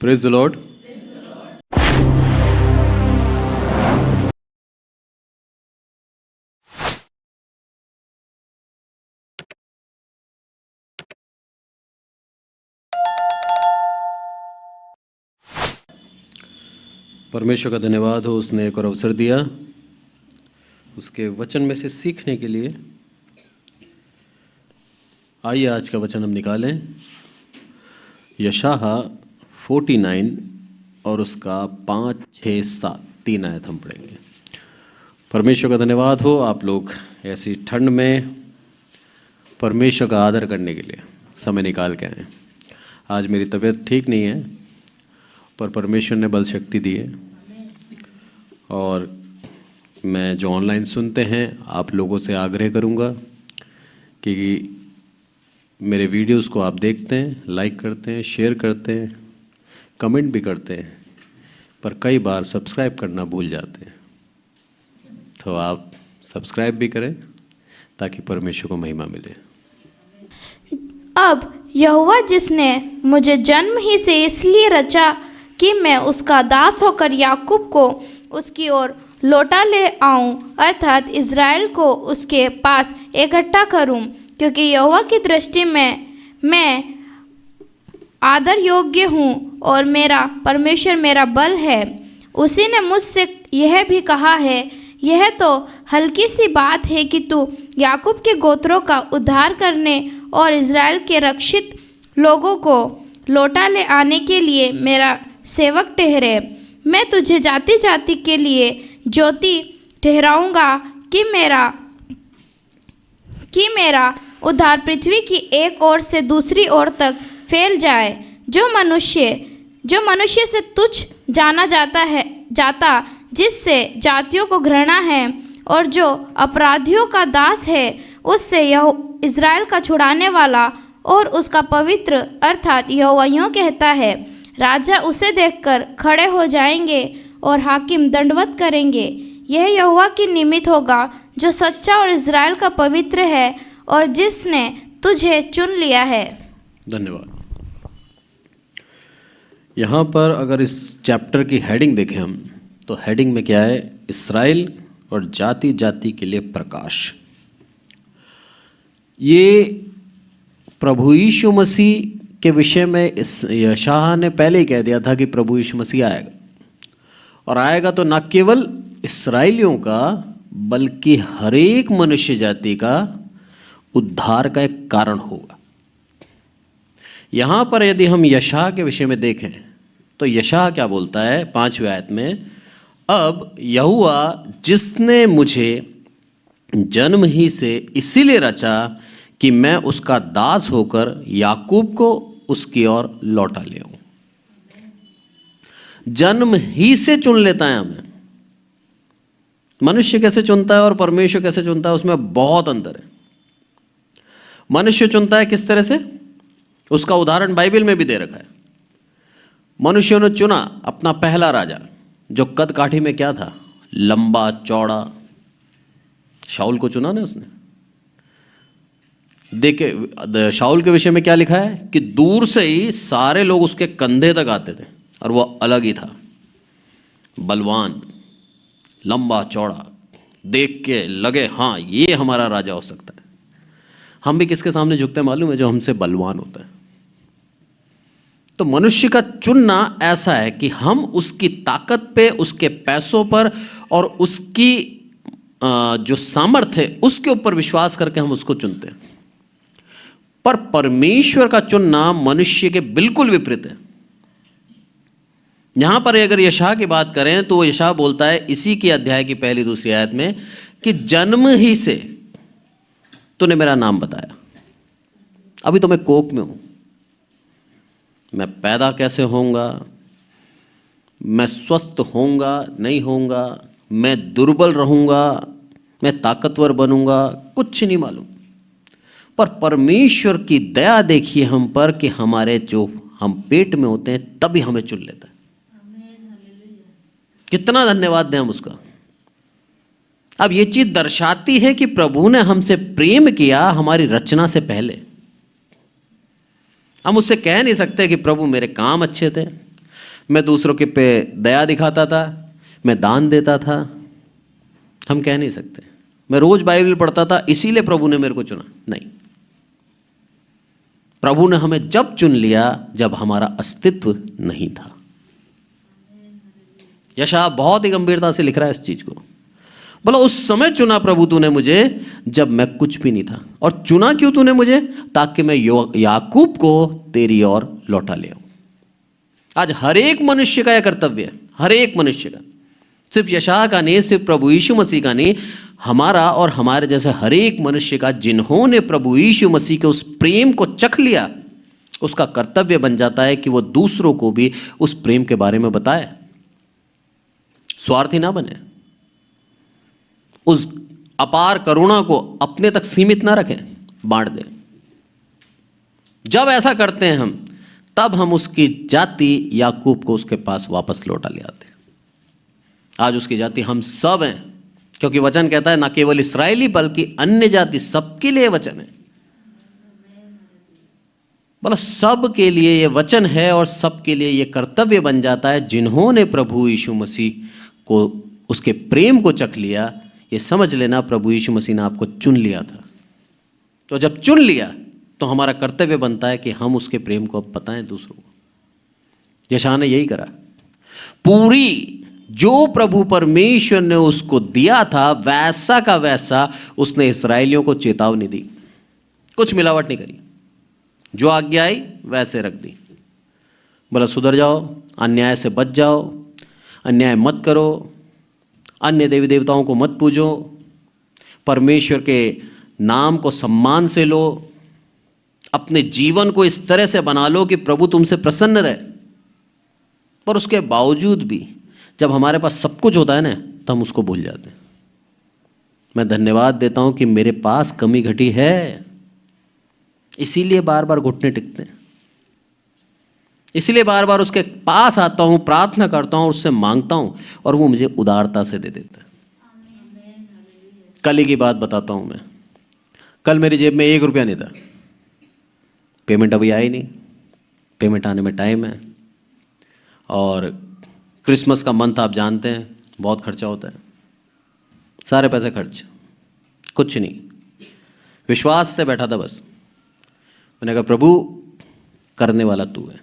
Praise the Lord. परमेश्वर का धन्यवाद हो, उसने एक और अवसर दिया उसके वचन में से सीखने के लिए। आइए आज का वचन हम निकालें, यशायाह 49 और उसका 5, 6, 7 3 आयत हम पढ़ेंगे। परमेश्वर का धन्यवाद हो, आप लोग ऐसी ठंड में परमेश्वर का आदर करने के लिए समय निकाल के आए। आज मेरी तबीयत ठीक नहीं है, पर परमेश्वर ने बल शक्ति दी है। और मैं जो ऑनलाइन सुनते हैं, आप लोगों से आग्रह करूंगा कि मेरे वीडियोस को आप देखते हैं, लाइक करते हैं, शेयर करते हैं, कमेंट भी करते हैं, पर कई बार सब्सक्राइब करना भूल जाते हैं। तो आप सब्सक्राइब भी करें ताकि परमेश्वर को महिमा मिले। अब यहोवा जिसने मुझे जन्म ही से इसलिए रचा कि मैं उसका दास होकर याकूब को उसकी ओर लौटा ले आऊं, अर्थात इज़राइल को उसके पास इकट्ठा करूं, क्योंकि यहोवा की दृष्टि में मैं आदर योग्य हूं और मेरा परमेश्वर मेरा बल है। उसी ने मुझसे यह भी कहा है, यह तो हल्की सी बात है कि तू याकूब के गोत्रों का उद्धार करने और इज़राइल के रक्षित लोगों को लौटा ले आने के लिए मेरा सेवक ठहरे। मैं तुझे जाति जाति के लिए ज्योति ठहराऊंगा कि मेरा उद्धार पृथ्वी की एक ओर से दूसरी ओर तक फैल जाए। जो मनुष्य से तुच्छ जाना जाता जिससे जातियों को घृणा है और जो अपराधियों का दास है, उससे यह इज़राइल का छुड़ाने वाला और उसका पवित्र अर्थात यहोवा यूँ कहता है, राजा उसे देखकर खड़े हो जाएंगे और हाकिम दंडवत करेंगे। यह यहोवा की निमित्त होगा जो सच्चा और इज़राइल का पवित्र है और जिसने तुझे चुन लिया है। धन्यवाद। यहाँ पर अगर इस चैप्टर की हेडिंग देखें हम, तो हेडिंग में क्या है? इस्राएल और जाति जाति के लिए प्रकाश। ये प्रभु यीशु मसीह के विषय में इस यशायाह ने पहले ही कह दिया था कि प्रभु यीशु मसीह आएगा, और आएगा तो न केवल इस्राएलियों का बल्कि हर एक मनुष्य जाति का उद्धार का एक कारण होगा। यहाँ पर यदि हम यशायाह के विषय में देखें तो यशायाह क्या बोलता है 5वें आयत में, अब यहोवा जिसने मुझे जन्म ही से इसीलिए रचा कि मैं उसका दास होकर याकूब को उसकी ओर लौटा ले आऊं। जन्म ही से चुन लेता है हमें। मनुष्य कैसे चुनता है और परमेश्वर कैसे चुनता है, उसमें बहुत अंतर है। मनुष्य चुनता है किस तरह से, उसका उदाहरण बाइबल में भी दे रखा है। मनुष्य ने चुना अपना पहला राजा, जो कद काठी में क्या था, लंबा चौड़ा। शाऊल को चुना ना उसने। देखे शाऊल के विषय में क्या लिखा है कि दूर से ही सारे लोग उसके कंधे तक आते थे और वो अलग ही था, बलवान, लंबा चौड़ा, देख के लगे हाँ ये हमारा राजा हो सकता है। हम भी किसके सामने झुकते हैं मालूम है? जो हमसे बलवान होता है। तो मनुष्य का चुनना ऐसा है कि हम उसकी ताकत पे, उसके पैसों पर और उसकी जो सामर्थ्य है उसके ऊपर विश्वास करके हम उसको चुनते हैं। पर परमेश्वर का चुनना मनुष्य के बिल्कुल विपरीत है। यहां पर अगर यशायाह की बात करें तो यशायाह बोलता है इसी के अध्याय की पहली दूसरी आयत में कि जन्म ही से तूने मेरा नाम बताया। अभी तो मैं कोख में हूं, मैं पैदा कैसे होऊंगा, मैं स्वस्थ होऊंगा नहीं होऊंगा, मैं दुर्बल रहूंगा, मैं ताकतवर बनूंगा, कुछ नहीं मालूम। पर परमेश्वर की दया देखिए हम पर कि हमारे जो हम पेट में होते हैं तभी हमें चुन लेता है। कितना धन्यवाद दें हम उसका। अब ये चीज दर्शाती है कि प्रभु ने हमसे प्रेम किया हमारी रचना से पहले। हम उससे कह नहीं सकते कि प्रभु मेरे काम अच्छे थे, मैं दूसरों के पे दया दिखाता था, मैं दान देता था। हम कह नहीं सकते मैं रोज बाइबल पढ़ता था इसीलिए प्रभु ने मेरे को चुना। नहीं, प्रभु ने हमें जब चुन लिया जब हमारा अस्तित्व नहीं था। यशायाह बहुत ही गंभीरता से लिख रहा है इस चीज को। बोला उस समय चुना प्रभु तूने मुझे जब मैं कुछ भी नहीं था। और चुना क्यों तूने मुझे? ताकि मैं याकूब को तेरी ओर लौटा ले आऊं। आज हर एक मनुष्य का यह कर्तव्य है, हर एक मनुष्य का, सिर्फ यशायाह का नहीं, सिर्फ प्रभु यीशु मसीह का नहीं, हमारा और हमारे जैसे हर एक मनुष्य का, जिन्होंने प्रभु यीशु मसीह के उस प्रेम को चख लिया, उसका कर्तव्य बन जाता है कि वो दूसरों को भी उस प्रेम के बारे में बताए। स्वार्थी ना बने, उस अपार करुणा को अपने तक सीमित ना रखें, बांट दें। जब ऐसा करते हैं हम, तब हम उसकी जाति याकूब को उसके पास वापस लौटा ले आते हैं। आज उसकी जाति हम सब हैं, क्योंकि वचन कहता है ना केवल इस्राएली बल्कि अन्य जाति सबके लिए वचन है। बोला सब के लिए ये वचन है और सबके लिए ये कर्तव्य बन जाता है, जिन्होंने प्रभु यीशु मसीह को उसके प्रेम को चख लिया। ये समझ लेना प्रभु यीशु मसीह ने आपको चुन लिया था, तो जब चुन लिया तो हमारा कर्तव्य बनता है कि हम उसके प्रेम को अब बताएं दूसरों को। यशायाह ने यही करा। पूरी जो प्रभु परमेश्वर ने उसको दिया था वैसा का वैसा उसने इस्राएलियों को चेतावनी दी, कुछ मिलावट नहीं करी। जो आज्ञा आई वैसे रख दी। बोला सुधर जाओ, अन्याय से बच जाओ, अन्याय मत करो, अन्य देवी देवताओं को मत पूजो, परमेश्वर के नाम को सम्मान से लो, अपने जीवन को इस तरह से बना लो कि प्रभु तुमसे प्रसन्न रहे। पर उसके बावजूद भी जब हमारे पास सब कुछ होता है ना, तो हम उसको भूल जाते हैं। मैं धन्यवाद देता हूं कि मेरे पास कमी घटी है, इसीलिए बार बार घुटने टिकते हैं, इसलिए बार बार उसके पास आता हूं, प्रार्थना करता हूं, उससे मांगता हूं और वो मुझे उदारता से दे देता है। कल ही की बात बताता हूं मैं। कल मेरी जेब में 1 रुपया नहीं था, पेमेंट अभी आई नहीं, पेमेंट आने में टाइम है, और क्रिसमस का मंथ आप जानते हैं बहुत खर्चा होता है, सारे पैसे खर्च, कुछ नहीं, विश्वास से बैठा था बस। मैंने कहा प्रभु करने वाला तू है।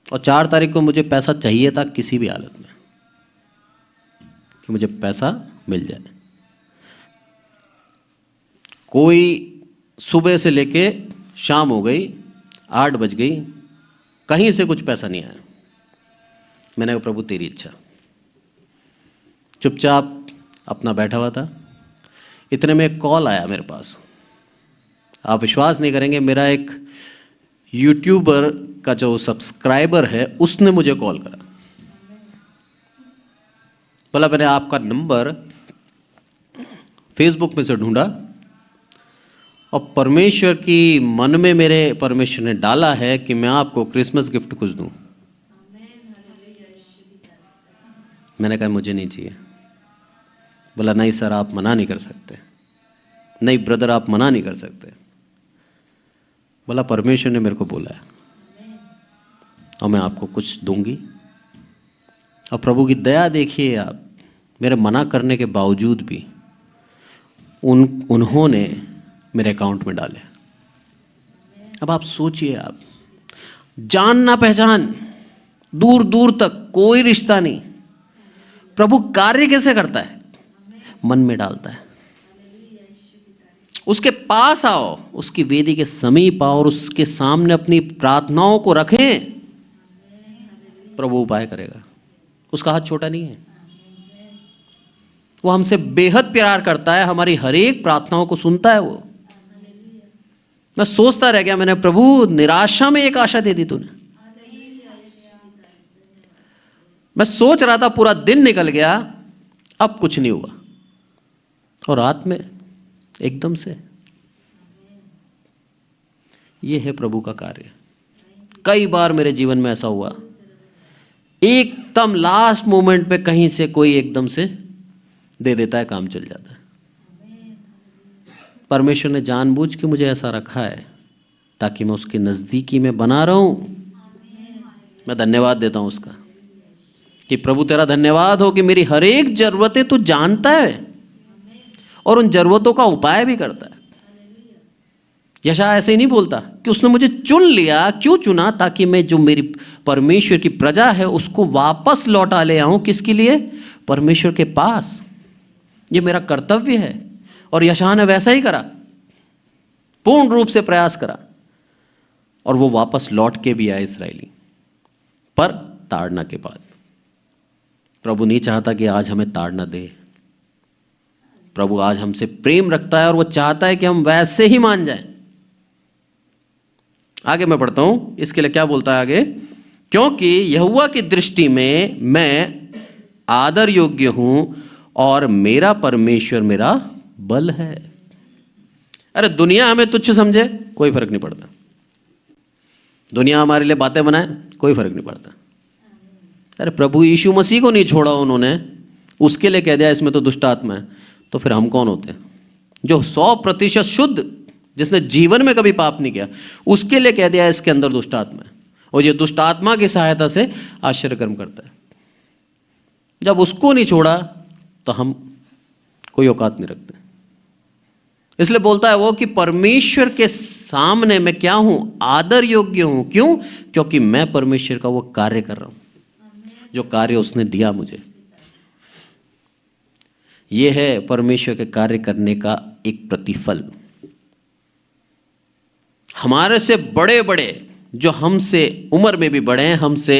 और 4 तारीख को मुझे पैसा चाहिए था किसी भी हालत में, कि मुझे पैसा मिल जाए। कोई सुबह से लेके शाम हो गई, 8 बज गई, कहीं से कुछ पैसा नहीं आया। मैंने कहा प्रभु तेरी इच्छा। चुपचाप अपना बैठा हुआ था, इतने में एक कॉल आया मेरे पास। आप विश्वास नहीं करेंगे, मेरा एक यूट्यूबर का जो सब्सक्राइबर है उसने मुझे कॉल करा। बोला मैंने आपका नंबर फेसबुक में से ढूंढा और परमेश्वर की मन में मेरे परमेश्वर ने डाला है कि मैं आपको क्रिसमस गिफ्ट कुछ दूं। मैंने कहा मुझे नहीं चाहिए। बोला नहीं सर आप मना नहीं कर सकते, नहीं ब्रदर आप मना नहीं कर सकते। बोला परमेश्वर ने मेरे को बोला है और मैं आपको कुछ दूंगी। और प्रभु की दया देखिए आप, मेरे मना करने के बावजूद भी उन्होंने मेरे अकाउंट में डाले। अब आप सोचिए, आप जान ना पहचान, दूर दूर तक कोई रिश्ता नहीं, प्रभु कार्य कैसे करता है? मन में डालता है। उसके पास आओ, उसकी वेदी के समीप आओ और उसके सामने अपनी प्रार्थनाओं को रखें, प्रभु उपाय करेगा। उसका हाथ छोटा नहीं है, वो हमसे बेहद प्यार करता है, हमारी हर एक प्रार्थनाओं को सुनता है वो। मैं सोचता रह गया, मैंने प्रभु निराशा में एक आशा दे दी तूने। मैं सोच रहा था, पूरा दिन निकल गया, अब कुछ नहीं हुआ, और रात में एकदम से। ये है प्रभु का कार्य। कई बार मेरे जीवन में ऐसा हुआ, एकदम लास्ट मोमेंट पे कहीं से कोई एकदम से दे देता है, काम चल जाता है। परमेश्वर ने जानबूझ के मुझे ऐसा रखा है ताकि मैं उसके नज़दीकी में बना रहूं, मैं धन्यवाद देता हूँ उसका कि प्रभु तेरा धन्यवाद हो कि मेरी हर एक जरूरतें तू जानता है और उन जरूरतों का उपाय भी करता है। यशायाह ऐसे ही नहीं बोलता कि उसने मुझे चुन लिया। क्यों चुना? ताकि मैं जो मेरी परमेश्वर की प्रजा है उसको वापस लौटा ले आऊं। किसके लिए? परमेश्वर के पास। ये मेरा कर्तव्य है। और यशायाह ने वैसा ही करा, पूर्ण रूप से प्रयास करा और वो वापस लौट के भी आए इस्राएली, पर ताड़ना के बाद। प्रभु नहीं चाहता कि आज हमें ताड़ना दे। प्रभु आज हमसे प्रेम रखता है और वो चाहता है कि हम वैसे ही मान जाएं। आगे मैं पढ़ता हूं, इसके लिए क्या बोलता है आगे? क्योंकि यहोवा की दृष्टि में मैं आदर योग्य हूं और मेरा परमेश्वर मेरा बल है। अरे दुनिया हमें तुच्छ समझे, कोई फर्क नहीं पड़ता। दुनिया हमारे लिए बातें बनाए, कोई फर्क नहीं पड़ता। अरे प्रभु यीशु मसीह को नहीं छोड़ा उन्होंने, उसके लिए कह दिया इसमें तो दुष्ट आत्मा है, तो फिर हम कौन होते हैं? जो 100% शुद्ध, जिसने जीवन में कभी पाप नहीं किया, उसके लिए कह दिया इसके अंदर दुष्ट आत्मा है और ये दुष्ट आत्मा की सहायता से आश्चर्य कर्म करता है। जब उसको नहीं छोड़ा तो हम कोई औकात नहीं रखते। इसलिए बोलता है वो कि परमेश्वर के सामने मैं क्या हूं? आदर योग्य हूं। क्यों? क्योंकि मैं परमेश्वर का वो कार्य कर रहा हूं जो कार्य उसने दिया मुझे। ये है परमेश्वर के कार्य करने का एक प्रतिफल। हमारे से बड़े बड़े, जो हमसे उम्र में भी बड़े हैं, हमसे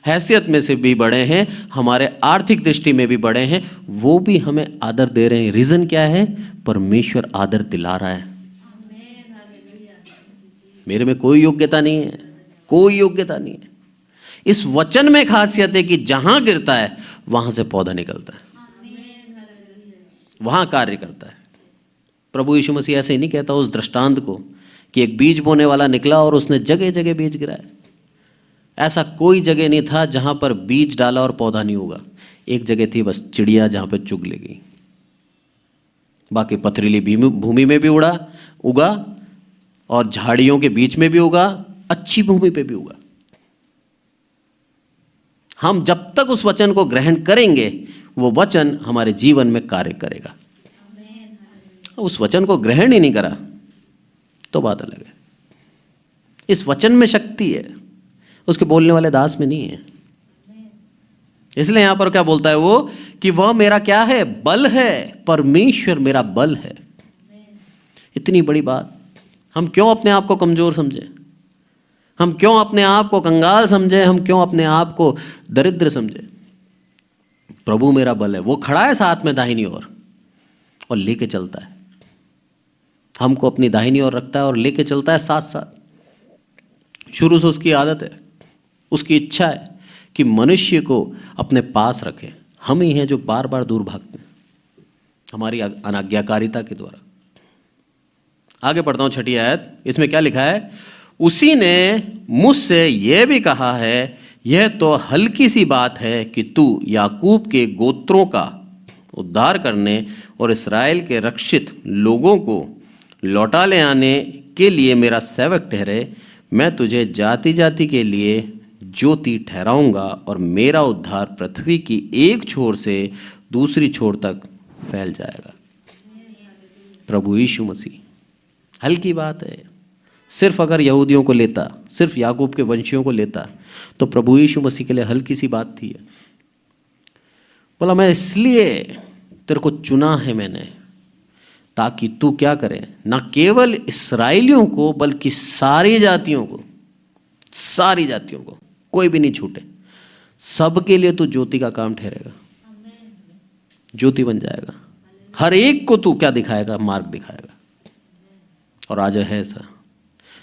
हैसियत में से भी बड़े हैं, हमारे आर्थिक दृष्टि में भी बड़े हैं, वो भी हमें आदर दे रहे हैं। रीजन क्या है? परमेश्वर आदर दिला रहा है। मेरे में कोई योग्यता नहीं है, कोई योग्यता नहीं है। इस वचन में खासियत है कि जहां गिरता है वहां से पौधा निकलता है, वहां कार्य करता है। प्रभु यीशु मसीह ऐसे ही नहीं कहता उस दृष्टांत को कि एक बीज बोने वाला निकला और उसने जगह जगह बीज गिराए। ऐसा कोई जगह नहीं था जहां पर बीज डाला और पौधा नहीं होगा। एक जगह थी बस, चिड़िया जहां पर चुग ले गई। बाकी पथरीली भूमि में भी उगा और झाड़ियों के बीच में भी उगा, अच्छी भूमि पे भी उगा। हम जब तक उस वचन को ग्रहण करेंगे वो वचन हमारे जीवन में कार्य करेगा। उस वचन को ग्रहण ही नहीं करा तो बात अलग है। इस वचन में शक्ति है, उसके बोलने वाले दास में नहीं है। इसलिए यहां पर क्या बोलता है वो कि वह मेरा क्या है? बल है। परमेश्वर मेरा बल है। इतनी बड़ी बात। हम क्यों अपने आप को कमजोर समझे? हम क्यों अपने आप को कंगाल समझे? हम क्यों अपने आप को दरिद्र समझे? प्रभु मेरा बल है। वो खड़ा है साथ में दाहिनी ओर और लेके चलता है, हमको अपनी दाहिनी ओर रखता है और लेके चलता है साथ साथ। शुरू से उसकी आदत है, उसकी इच्छा है कि मनुष्य को अपने पास रखे। हम ही हैं जो बार बार दूर भागते हैं हमारी अनाज्ञाकारिता के द्वारा। आगे पढ़ता हूं 6ठी आयत। इसमें क्या लिखा है? उसी ने मुझसे यह भी कहा है, यह तो हल्की सी बात है कि तू याकूब के गोत्रों का उद्धार करने और इस्राएल के रक्षित लोगों को लौटा ले आने के लिए मेरा सेवक ठहरे। मैं तुझे जाति जाति के लिए ज्योति ठहराऊंगा और मेरा उद्धार पृथ्वी की एक छोर से दूसरी छोर तक फैल जाएगा। प्रभु यीशु मसीह, हल्की बात है। सिर्फ अगर यहूदियों को लेता, सिर्फ याकूब के वंशियों को लेता तो प्रभु यीशु मसीह के लिए हल्की सी बात थी। बोला मैं इसलिए तेरे को चुना है मैंने, ताकि तू क्या करे? ना केवल इस्राएलियों को बल्कि सारी जातियों को, सारी जातियों को, कोई भी नहीं छूटे। सबके लिए तू ज्योति का काम ठहरेगा, ज्योति बन जाएगा। हर एक को तू क्या दिखाएगा? मार्ग दिखाएगा। और आज है ऐसा,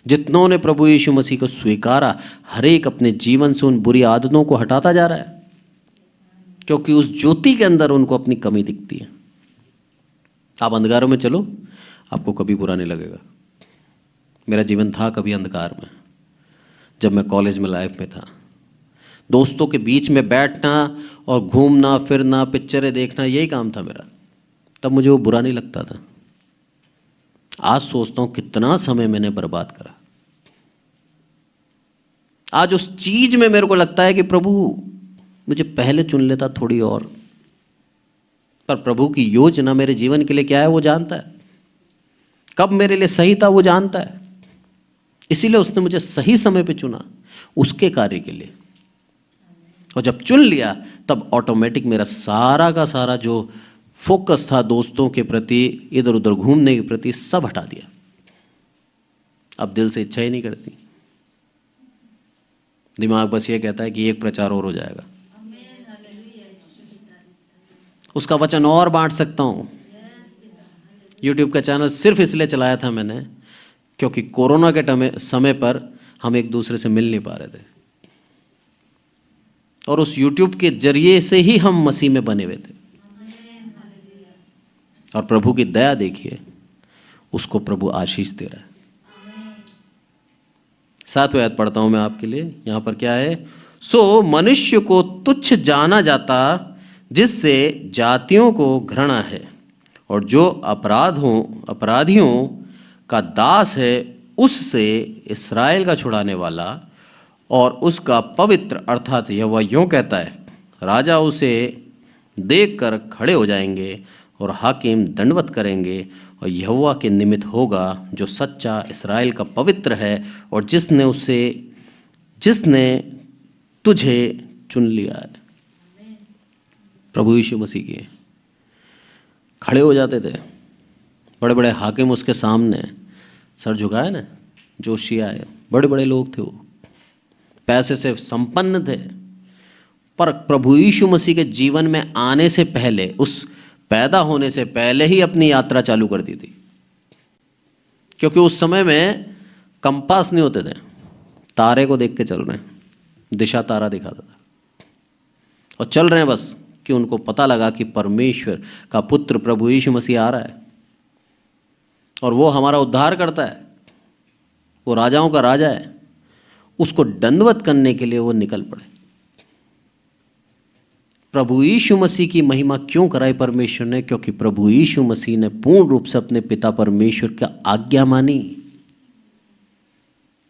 जितनों ने प्रभु यीशु मसीह को स्वीकारा, हर एक अपने जीवन से उन बुरी आदतों को हटाता जा रहा है, क्योंकि उस ज्योति के अंदर उनको अपनी कमी दिखती है। आप अंधकारों में चलो, आपको कभी बुरा नहीं लगेगा। मेरा जीवन था कभी अंधकार में, जब मैं कॉलेज में लाइफ में था। दोस्तों के बीच में बैठना और घूमना फिरना, पिक्चरें देखना, यही काम था मेरा। तब मुझे वो बुरा नहीं लगता था। आज सोचता हूँ कितना समय मैंने बर्बाद करा। आज उस चीज में मेरे को लगता है कि प्रभु मुझे पहले चुन लेता थोड़ी और, पर प्रभु की योजना मेरे जीवन के लिए क्या है वो जानता है, कब मेरे लिए सही था वो जानता है, इसीलिए उसने मुझे सही समय पे चुना उसके कार्य के लिए। और जब चुन लिया तब ऑटोमेटिक मेरा सारा का सारा जो फोकस था दोस्तों के प्रति, इधर उधर घूमने के प्रति, सब हटा दिया। अब दिल से इच्छा ही नहीं करती, दिमाग बस ये कहता है कि एक प्रचार और हो जाएगा, उसका वचन और बांट सकता हूँ। यूट्यूब का चैनल सिर्फ इसलिए चलाया था मैंने क्योंकि कोरोना के समय पर हम एक दूसरे से मिल नहीं पा रहे थे, और उस यूट्यूब के जरिए से ही हम मसीह में बने हुए थे। और प्रभु की दया देखिए, उसको प्रभु आशीष दे रहा है। 7वें आयत पढ़ता हूं मैं आपके लिए। यहां पर क्या है? सो मनुष्य को तुच्छ जाना जाता जिससे जातियों को घृणा है, और जो अपराधियों का दास है उससे इस्राएल का छुड़ाने वाला और उसका पवित्र, अर्थात यहोवा यूं कहता है, राजा उसे देखकर खड़े हो जाएंगे और हाकिम दंडवत करेंगे, और यहोवा के निमित्त होगा जो सच्चा इस्राएल का पवित्र है और जिसने तुझे चुन लिया है। प्रभु यीशु मसीह के खड़े हो जाते थे बड़े बड़े हाकिम उसके सामने, सर झुकाए ना, जोशिया है, बड़े बड़े लोग थे, वो पैसे से संपन्न थे, पर प्रभु यीशु मसीह के जीवन में आने से पहले, उस पैदा होने से पहले ही अपनी यात्रा चालू कर दी थी। क्योंकि उस समय में कंपास नहीं होते थे, तारे को देख के चल रहे हैं, दिशा तारा दिखाता था और चल रहे हैं बस, कि उनको पता लगा कि परमेश्वर का पुत्र प्रभु यीशु मसीह आ रहा है और वो हमारा उद्धार करता है, वो राजाओं का राजा है। उसको दंडवत करने के लिए वो निकल पड़े। प्रभु यीशु मसीह की महिमा क्यों कराई परमेश्वर ने? क्योंकि प्रभु यीशु मसीह ने पूर्ण रूप से अपने पिता परमेश्वर का आज्ञा मानी।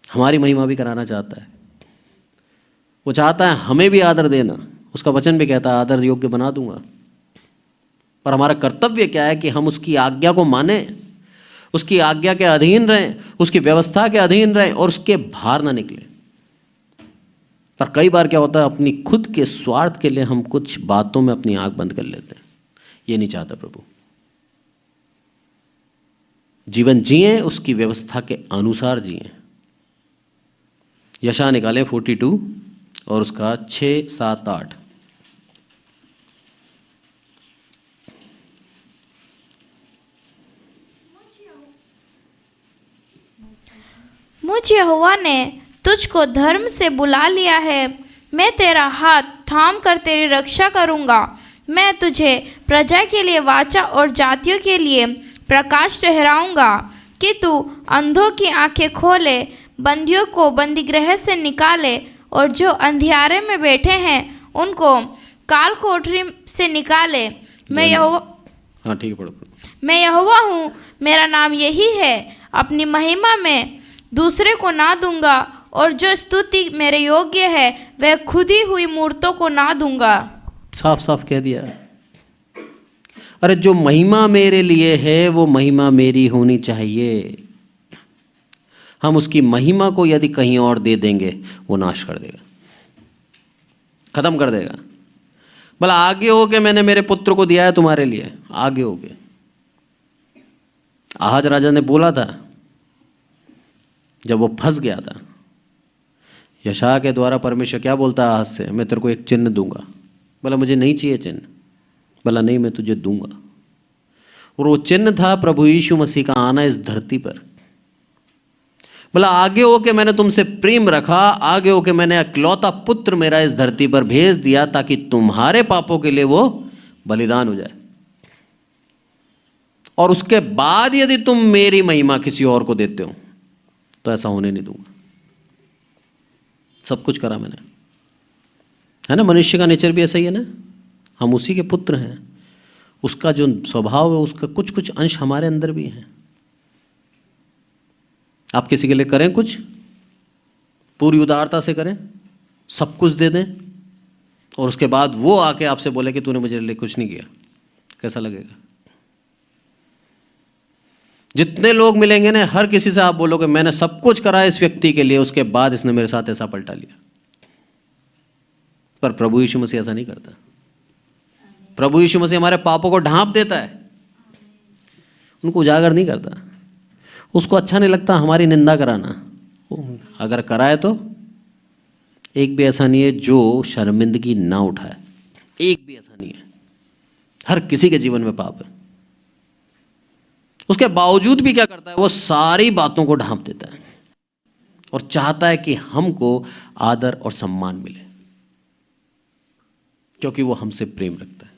हमारी महिमा भी कराना चाहता है, वो चाहता है हमें भी आदर देना। उसका वचन भी कहता है आदर योग्य बना दूंगा, पर हमारा कर्तव्य क्या है कि हम उसकी आज्ञा को माने, उसकी आज्ञा के अधीन रहें, उसकी व्यवस्था के अधीन रहें और उसके बाहर ना निकले। पर कई बार क्या होता है, अपनी खुद के स्वार्थ के लिए हम कुछ बातों में अपनी आंख बंद कर लेते हैं। ये नहीं चाहता प्रभु। जीवन जिए उसकी व्यवस्था के अनुसार जिए। यशा निकालें 42 और उसका 6, 7, 8। मुझ यहोवा ने तुझको धर्म से बुला लिया है, मैं तेरा हाथ थाम कर तेरी रक्षा करूँगा। मैं तुझे प्रजा के लिए वाचा और जातियों के लिए प्रकाश ठहराऊँगा, कि तू अंधों की आंखें खोले, बंदियों को बंदीगृह से निकाले, और जो अंधियारे में बैठे हैं उनको काल कोठरी से निकाले। मैं यहोवा, हाँ ठीक है, पढ़ो। मैं यहोवा हूँ, मेरा नाम यही है। अपनी महिमा में दूसरे को ना दूंगा, और जो स्तुति मेरे योग्य है वह खुदी हुई मूर्तों को ना दूंगा। साफ साफ कह दिया। अरे जो महिमा मेरे लिए है वो महिमा मेरी होनी चाहिए। हम उसकी महिमा को यदि कहीं और दे देंगे वो नाश कर देगा, खत्म कर देगा। भला आगे हो के मैंने मेरे पुत्र को दिया है तुम्हारे लिए, आगे हो के। आहाज राजा ने बोला था जब वो फंस गया था, यशा के द्वारा परमेश्वर क्या बोलता है आहाज से, मैं तेरे को एक चिन्ह दूंगा। बोला मुझे नहीं चाहिए चिन्ह। बोला नहीं, मैं तुझे दूंगा। और वो चिन्ह था प्रभु यीशु मसीह का आना इस धरती पर। बोला आगे हो के मैंने तुमसे प्रेम रखा, आगे हो के मैंने इकलौता पुत्र मेरा इस धरती पर भेज दिया ताकि तुम्हारे पापों के लिए वो बलिदान हो जाए। और उसके बाद यदि तुम मेरी महिमा किसी और को देते हो तो ऐसा होने नहीं दूंगा। सब कुछ करा मैंने, है ना। मनुष्य का नेचर भी ऐसा ही है ना, हम उसी के पुत्र हैं। उसका जो स्वभाव है उसका कुछ कुछ अंश हमारे अंदर भी हैं। आप किसी के लिए करें कुछ, पूरी उदारता से करें, सब कुछ दे दें, और उसके बाद वो आके आपसे बोले कि तूने मुझे लिए कुछ नहीं किया, कैसा लगेगा? जितने लोग मिलेंगे ना, हर किसी से आप बोलोगे मैंने सब कुछ करा इस व्यक्ति के लिए, उसके बाद इसने मेरे साथ ऐसा पलटा लिया। पर प्रभु यीशु मसीह ऐसा नहीं करता। प्रभु यीशु मसीह हमारे पापों को ढांप देता है, उनको उजागर नहीं करता। उसको अच्छा नहीं लगता हमारी निंदा कराना। अगर कराए तो एक भी ऐसा नहीं है जो शर्मिंदगी ना उठाए, एक भी ऐसा नहीं है। हर किसी के जीवन में पाप है, उसके बावजूद भी क्या करता है, वो सारी बातों को ढांप देता है और चाहता है कि हमको आदर और सम्मान मिले, क्योंकि वो हमसे प्रेम रखता है।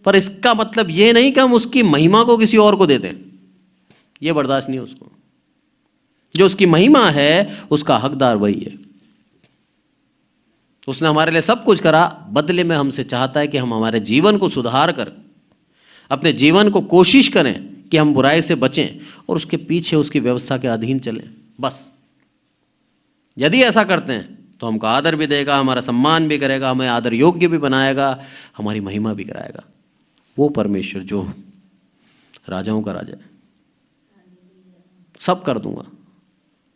पर इसका मतलब ये नहीं कि हम उसकी महिमा को किसी और को दे दें, ये बर्दाश्त नहीं है उसको। जो उसकी महिमा है उसका हकदार वही है। उसने हमारे लिए सब कुछ करा, बदले में हमसे चाहता है कि हम हमारे जीवन को सुधार कर अपने जीवन को कोशिश करें कि हम बुराई से बचें और उसके पीछे उसकी व्यवस्था के अधीन चलें। बस यदि ऐसा करते हैं तो हमको आदर भी देगा, हमारा सम्मान भी करेगा, हमें आदर योग्य भी बनाएगा, हमारी महिमा भी कराएगा। वो परमेश्वर जो राजाओं का राजा है। सब कर दूंगा,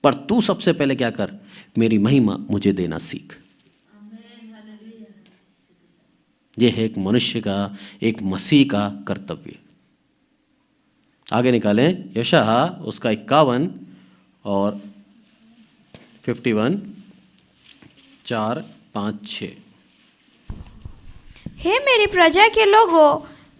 पर तू सबसे पहले क्या कर, मेरी महिमा मुझे देना सीख। यह है एक मनुष्य का, एक मसीह का कर्तव्य। आगे निकालें यशायाह उसका 51 और 51 4 5 6। हे मेरी प्रजा के लोगों,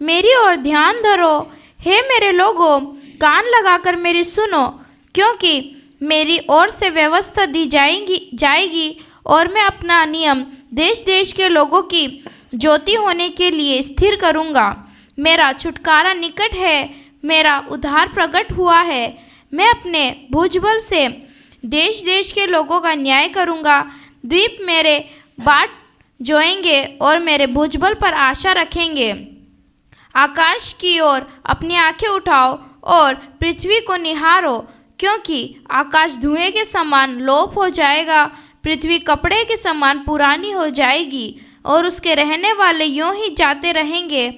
मेरी ओर ध्यान धरो। हे मेरे लोगों, कान लगाकर मेरी सुनो, क्योंकि मेरी ओर से व्यवस्था दी जाएगी और मैं अपना नियम देश देश के लोगों की ज्योति होने के लिए स्थिर करूँगा। मेरा छुटकारा निकट है, मेरा उद्धार प्रकट हुआ है। मैं अपने भुजबल से देश देश के लोगों का न्याय करूँगा। द्वीप मेरे बाट जोएंगे और मेरे भुजबल पर आशा रखेंगे। आकाश की ओर अपनी आंखें उठाओ और पृथ्वी को निहारो, क्योंकि आकाश धुएं के समान लोप हो जाएगा, पृथ्वी कपड़े के समान पुरानी हो जाएगी और उसके रहने वाले यूं ही जाते रहेंगे।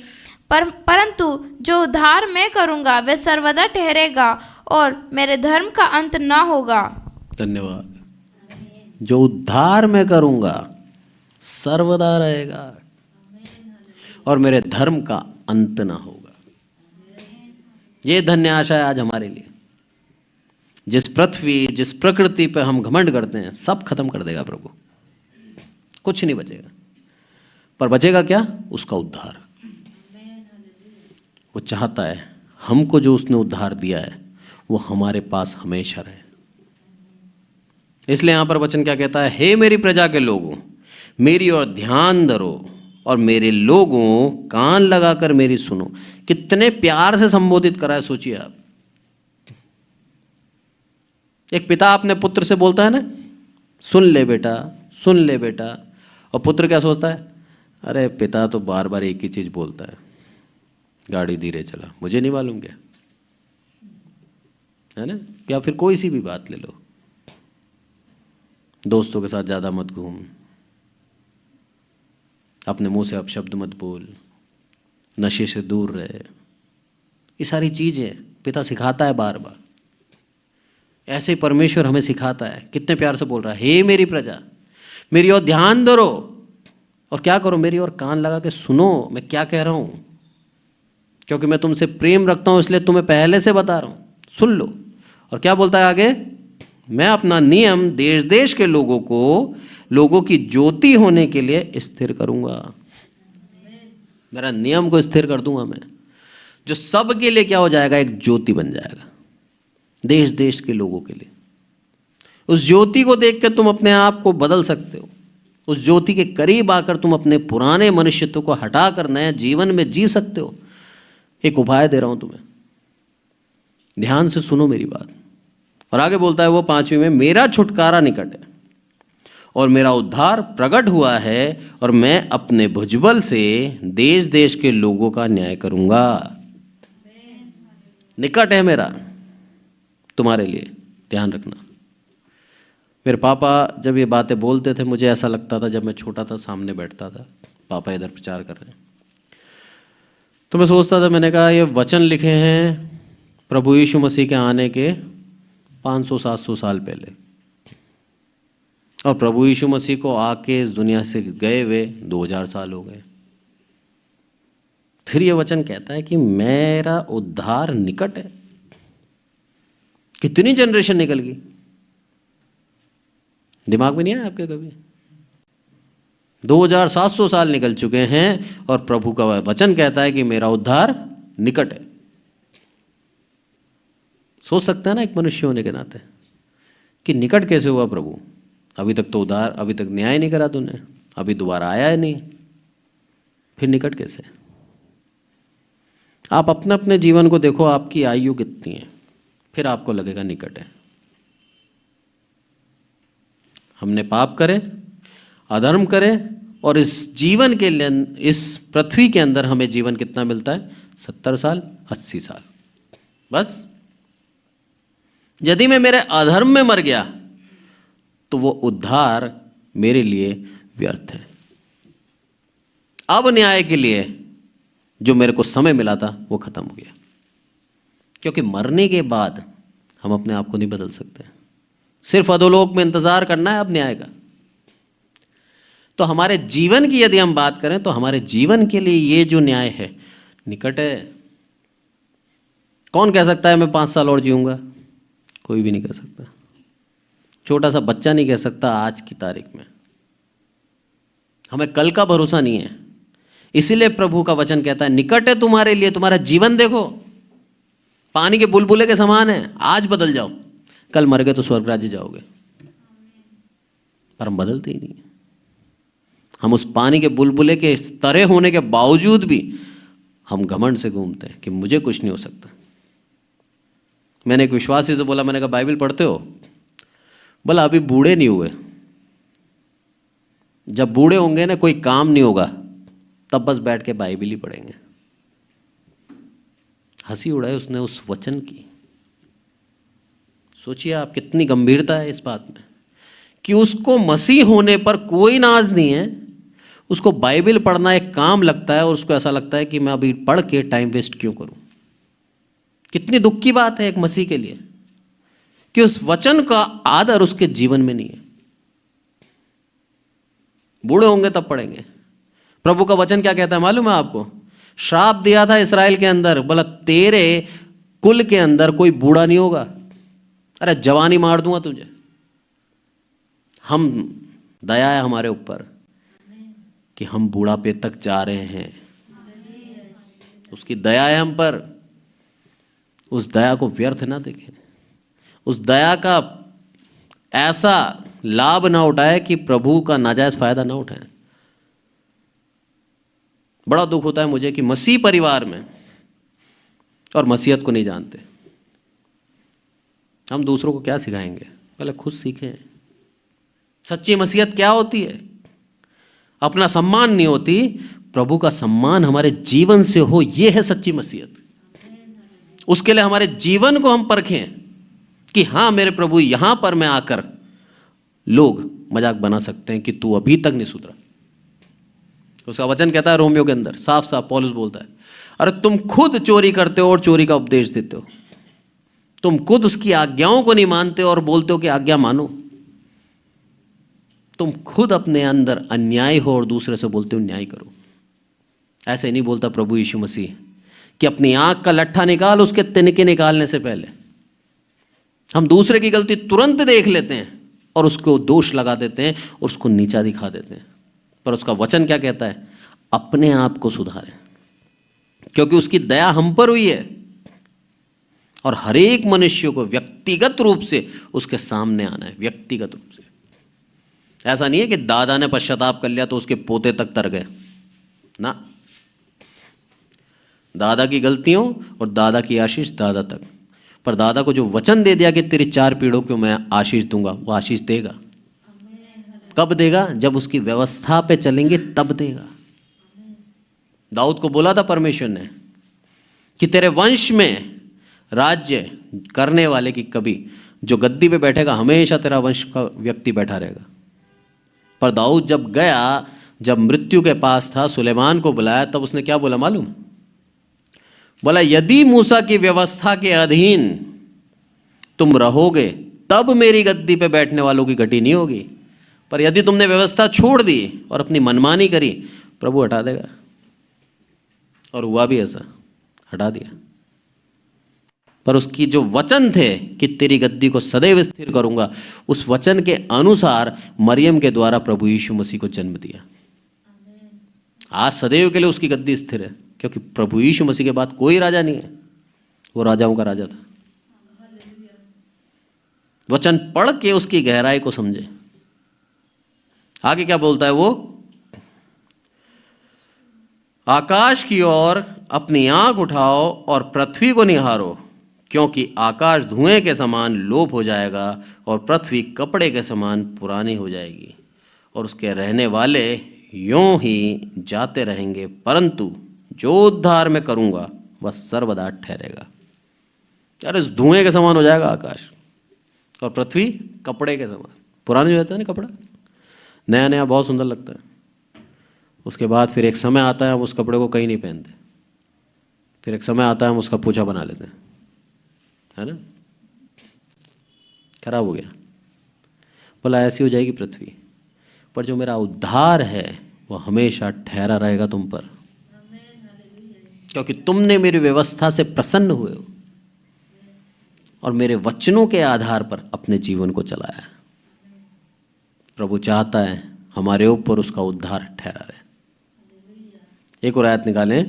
परंतु जो उद्धार मैं करूँगा वह सर्वदा ठहरेगा और मेरे धर्म का अंत ना होगा। धन्यवाद। जो उद्धार मैं करूँगा सर्वदा रहेगा और मेरे धर्म का अंत ना होगा। ये धन्य आशा है आज हमारे लिए। जिस पृथ्वी, जिस प्रकृति पे हम घमंड करते हैं, सब खत्म कर देगा प्रभु, कुछ नहीं बचेगा। पर बचेगा क्या? उसका उद्धार। वो चाहता है हमको जो उसने उद्धार दिया है वो हमारे पास हमेशा रहे। इसलिए यहां पर वचन क्या कहता है, हे मेरी प्रजा के लोगों, मेरी ओर ध्यान धरो और मेरे लोगों कान लगाकर मेरी सुनो। कितने प्यार से संबोधित करा है, सोचिए आप। एक पिता अपने पुत्र से बोलता है ना, सुन ले बेटा, सुन ले बेटा, और पुत्र क्या सोचता है, अरे पिता तो बार बार एक ही चीज बोलता है, गाड़ी धीरे चला, मुझे नहीं मालूम क्या, है ना। या फिर कोई सी भी बात ले लो, दोस्तों के साथ ज़्यादा मत घूम, अपने मुंह से अपशब्द मत बोल, नशे से दूर रहे। ये सारी चीज़ें पिता सिखाता है बार बार। ऐसे ही परमेश्वर हमें सिखाता है, कितने प्यार से बोल रहा है, हे मेरी प्रजा, मेरी ओर ध्यान धरो और क्या करो, मेरी ओर कान लगा के सुनो मैं क्या कह रहा हूँ, क्योंकि मैं तुमसे प्रेम रखता हूँ, इसलिए तुम्हें पहले से बता रहा हूँ, सुन लो। और क्या बोलता है आगे, मैं अपना नियम देश देश के लोगों को, लोगों की ज्योति होने के लिए स्थिर करूंगा। मेरा नियम को स्थिर कर दूंगा मैं, जो सब के लिए क्या हो जाएगा, एक ज्योति बन जाएगा, देश देश के लोगों के लिए। उस ज्योति को देख कर तुम अपने आप को बदल सकते हो। उस ज्योति के करीब आकर तुम अपने पुराने मनुष्यत्व को हटाकर नए जीवन में जी सकते हो। एक उपाय दे रहा हूं तुम्हें, ध्यान से सुनो मेरी बात। और आगे बोलता है वो 5वीं में, मेरा छुटकारा निकट है और मेरा उद्धार प्रकट हुआ है और मैं अपने भुजबल से देश देश के लोगों का न्याय करूंगा। निकट है मेरा तुम्हारे लिए, ध्यान रखना। मेरे पापा जब ये बातें बोलते थे, मुझे ऐसा लगता था, जब मैं छोटा था सामने बैठता था, पापा इधर प्रचार कर रहे हैं, तो मैं सोचता था, मैंने कहा ये वचन लिखे हैं प्रभु यीशु मसीह के आने के 500-700 साल पहले, और प्रभु यीशु मसीह को आके इस दुनिया से गए हुए 2000 साल हो गए। फिर ये वचन कहता है कि मेरा उद्धार निकट है। कितनी जनरेशन निकल गई, दिमाग में नहीं आया आपके कभी? 2700 साल निकल चुके हैं और प्रभु का वचन कहता है कि मेरा उद्धार निकट है। सोच सकता है ना एक मनुष्य होने के नाते कि निकट कैसे हुआ प्रभु? अभी तक तो उद्धार, अभी तक न्याय नहीं करा तूने, अभी दोबारा आया है नहीं, फिर निकट कैसे? आप अपने अपने जीवन को देखो, आपकी आयु कितनी है, फिर आपको लगेगा निकट है। हमने पाप करे, अधर्म करे, और इस जीवन के लिए, इस पृथ्वी के अंदर हमें जीवन कितना मिलता है? 70 साल, 80 साल बस। यदि मैं मेरे अधर्म में मर गया तो वो उद्धार मेरे लिए व्यर्थ है। अब न्याय के लिए जो मेरे को समय मिला था वो खत्म हो गया, क्योंकि मरने के बाद हम अपने आप को नहीं बदल सकते, सिर्फ अधोलोक में इंतजार करना है अब न्याय का। तो हमारे जीवन की यदि हम बात करें तो हमारे जीवन के लिए ये जो न्याय है निकट है। कौन कह सकता है मैं 5 साल और जीऊंगा? कोई भी नहीं कह सकता। छोटा सा बच्चा नहीं कह सकता आज की तारीख में। हमें कल का भरोसा नहीं है, इसीलिए प्रभु का वचन कहता है निकट है तुम्हारे लिए। तुम्हारा जीवन देखो, पानी के बुलबुले के समान है। आज बदल जाओ, कल मर गए तो स्वर्ग राज्य जाओगे। पर हम बदलते ही नहीं है। हम उस पानी के बुलबुले के तरह होने के बावजूद भी हम घमंड से घूमते हैं कि मुझे कुछ नहीं हो सकता। मैंने एक विश्वासी से बोला, मैंने कहा बाइबल पढ़ते हो? बोला अभी बूढ़े नहीं हुए, जब बूढ़े होंगे ना, कोई काम नहीं होगा, तब बस बैठ के बाइबल ही पढ़ेंगे। हंसी उड़ाई उसने उस वचन की। सोचिए आप कितनी गंभीरता है इस बात में कि उसको मसीह होने पर कोई नाज नहीं है, उसको बाइबल पढ़ना एक काम लगता है और उसको ऐसा लगता है कि मैं अभी पढ़ के टाइम वेस्ट क्यों करूं। कितनी दुख की बात है एक मसीह के लिए कि उस वचन का आदर उसके जीवन में नहीं है। बूढ़े होंगे तब पढ़ेंगे। प्रभु का वचन क्या कहता है मालूम है आपको? श्राप दिया था इस्राएल के अंदर, बोला तेरे कुल के अंदर कोई बूढ़ा नहीं होगा, अरे जवानी मार दूंगा तुझे। हम दया है हमारे ऊपर कि हम बूढ़ापे तक जा रहे हैं, उसकी दया है हम पर। उस दया को व्यर्थ ना देखें, उस दया का ऐसा लाभ ना उठाए कि प्रभु का नाजायज फायदा ना उठाएं। बड़ा दुख होता है मुझे कि मसीह परिवार में और मसीहत को नहीं जानते। हम दूसरों को क्या सिखाएंगे? पहले खुद सीखें। सच्ची मसीहत क्या होती है? अपना सम्मान नहीं होती, प्रभु का सम्मान हमारे जीवन से हो, यह है सच्ची मसीहत। उसके लिए हमारे जीवन को हम परखें कि हाँ मेरे प्रभु यहां पर मैं आकर लोग मजाक बना सकते हैं कि तू अभी तक नहीं सुधरा। उसका वचन कहता है रोमियो के अंदर साफ साफ पौलुस बोलता है, अरे तुम खुद चोरी करते हो और चोरी का उपदेश देते हो। तुम खुद उसकी आज्ञाओं को नहीं मानते और बोलते हो कि आज्ञा मानो। तुम खुद अपने अंदर अन्याय हो और दूसरे से बोलते हो न्याय करो। ऐसे नहीं बोलता प्रभु यीशु मसीह कि अपनी आंख का लट्ठा निकाल उसके तिनके निकालने से पहले। हम दूसरे की गलती तुरंत देख लेते हैं और उसको दोष लगा देते हैं और उसको नीचा दिखा देते हैं। पर उसका वचन क्या कहता है? अपने आप को सुधारें, क्योंकि उसकी दया हम पर हुई है और हर एक मनुष्य को व्यक्तिगत रूप से उसके सामने आना है। व्यक्तिगत रूप से। ऐसा नहीं है कि दादा ने पश्चाताप कर लिया तो उसके पोते तक तर गए ना। दादा की गलतियों और दादा की आशीष दादा तक। पर दादा को जो वचन दे दिया कि तेरी 4 पीढ़ों को मैं आशीष दूंगा, वो आशीष देगा। कब देगा? जब उसकी व्यवस्था पे चलेंगे तब देगा। दाऊद को बोला था परमेश्वर ने कि तेरे वंश में राज्य करने वाले की कभी जो गद्दी पे बैठेगा हमेशा तेरा वंश का व्यक्ति बैठा रहेगा। पर दाऊद जब गया, जब मृत्यु के पास था, सुलेमान को बुलाया, तब उसने क्या बोला मालूम? बोला यदि मूसा की व्यवस्था के अधीन तुम रहोगे तब मेरी गद्दी पे बैठने वालों की घटी नहीं होगी, पर यदि तुमने व्यवस्था छोड़ दी और अपनी मनमानी करी, प्रभु हटा देगा। और हुआ भी ऐसा, हटा दिया। पर उसकी जो वचन थे कि तेरी गद्दी को सदैव स्थिर करूंगा, उस वचन के अनुसार मरियम के द्वारा प्रभु यीशु मसीह को जन्म दिया। आज सदैव के लिए उसकी गद्दी स्थिर है, क्योंकि प्रभु यीशु मसीह के बाद कोई राजा नहीं है, वो राजाओं का राजा था। वचन पढ़ के उसकी गहराई को समझे। आगे क्या बोलता है वो? आकाश की ओर अपनी आंख उठाओ और पृथ्वी को निहारो, क्योंकि आकाश धुएं के समान लोप हो जाएगा और पृथ्वी कपड़े के समान पुरानी हो जाएगी, और उसके रहने वाले यूं ही जाते रहेंगे, परंतु जो उद्धार मैं करूंगा वह सर्वदा ठहरेगा। यार इस धुएं के समान हो जाएगा आकाश, और पृथ्वी कपड़े के समान। पुरानी हो जाता है ना कपड़ा, नया नया बहुत सुंदर लगता है, उसके बाद फिर एक समय आता है हम उस कपड़े को कहीं नहीं पहनते, फिर एक समय आता है हम उसका पोछा बना लेते हैं, है ना, खराब हो गया। बोला ऐसी हो जाएगी पृथ्वी, पर जो मेरा उद्धार है वह हमेशा ठहरा रहेगा तुम पर, क्योंकि तुमने मेरी व्यवस्था से प्रसन्न हुए हो और मेरे वचनों के आधार पर अपने जीवन को चलाया। प्रभु चाहता है हमारे ऊपर उसका उद्धार ठहरा रहे। एक और आयत निकालें,